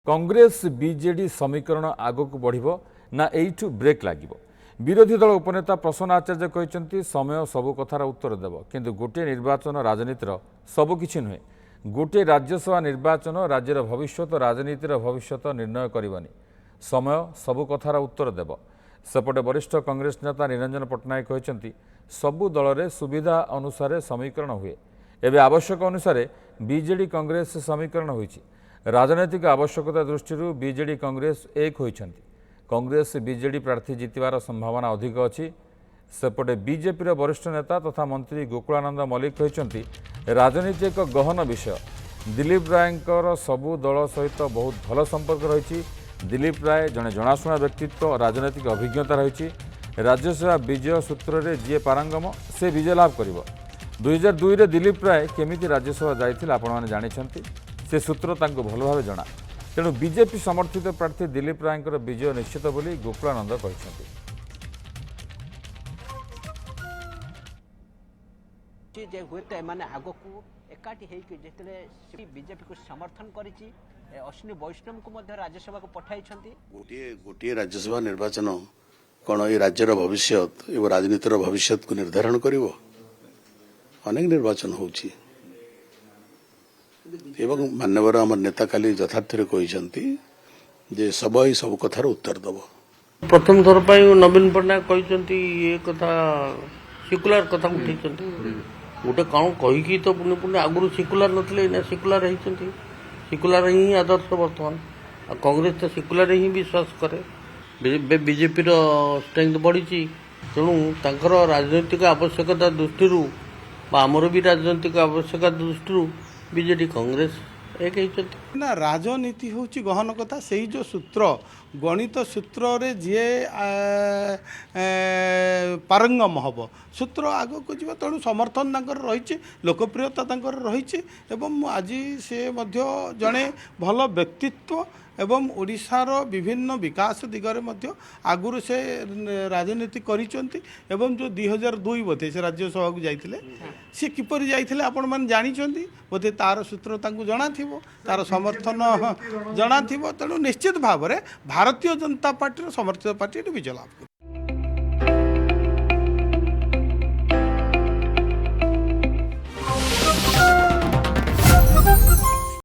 Congress BJD समीकरण आगक बढ़िबो ना एइठु break लागिबो। विरोधी दल उपनेता प्रसन्न आचार्य कहते समय सबु कथार उत्तर देव किंतु गोटे निर्वाचन राजनीतिर सबकिछि नुहे। गोटे राज्यसभा निर्वाचन राज्यर भविष्यत राजनीतिर भविष्यत निर्णय करबनी। समय सबु कथार उत्तर देव। सेपटे वरिष्ठ कांग्रेस नेता निरंजन पट्टनायक कहते सबु दल रे सुविधा अनुसार समीकरण हुए। एबे आवश्यक अनुसार बीजेडी कांग्रेस समीकरण होइछि। राजनैतिक आवश्यकता दृष्टि बीजेडी कांग्रेस एक होइछन्ति। कांग्रेस बीजेडी प्रार्थी जितबार संभावना अधिक अच्छी। सेपटे बीजेपी वरिष्ठ नेता तथा मंत्री गोकुलानंद मल्लिक कहते राजनीति एक गहन विषय। दिलीप रायंकर सबु दल सहित बहुत भल संपर्क रही। दिलीप राय जड़े जनाशुना व्यक्तित्व राजनैतिक अभिज्ञता रही। राज्यसभा विजय सूत्र में जी पारंगम से विजय लाभ कर 2002 रे दिलीप राय केमिति राज्यसभा जाइथिले आपण माने जानिछन्ति। से सूत्र तांको भल भाव जना। तेणु बीजेपी समर्थित प्रार्थी दिलीप रायंकर विजय निश्चित बोली गोकुलानंद कहते। बीजेपी को समर्थन करिछि अश्विनी वैष्णव को मध्य राज्यसभा को पठाई गोटे राज्यसभा निर्वाचन कौन ये राज्यर भविष्य एवं राजनीतिर भविष्य को निर्धारण करिवो। अनेक निर्वाचन होछि एवं मान्यवर आम नेता काली यथार्थ कहते जे सब ही सब कथार उत्तर दब। प्रथम थर पर नवीन पट्टनायक कहते ये कथा सिकुलार कथा उठे गोटे कौन कहीकि तो पुणे पुणे आगुरी सिकुलार नथिले ना सिकुलार होती। सिकुलार ही आदर्श बर्तमान कांग्रेस तो सिकुलार ही विश्वास करे। बीजेपी स्ट्रेंथ बढ़ी तेणु तांकर राजनैतिक आवश्यकता दृष्टि आमर भी राजनैतिक आवश्यकता दृष्टि बीजेडी कांग्रेस एक ना राजनीति हूँ गहन कथा से जो सूत्र गणित सूत्र रे जी पारंगम हम सूत्र आग को जी तेणु समर्थन रही लोकप्रियता रही आज से जड़े भल व्यक्तित्व एवं ओडिशार विभिन्न विकास दिगरे आगुरी से राजनीति करिसेंती एवं जो 2002 बोधे से राज्यसभा को जाइथिले सी किपरि जाइथिले आपण मान जानिचंती बोधे तार सूत्र तांकु जणा थिबो तार समर्थन जणा थिबो। तेणु निश्चित भाव में भारतीय जनता पार्टी समर्थित पार्टी विजय लाभ।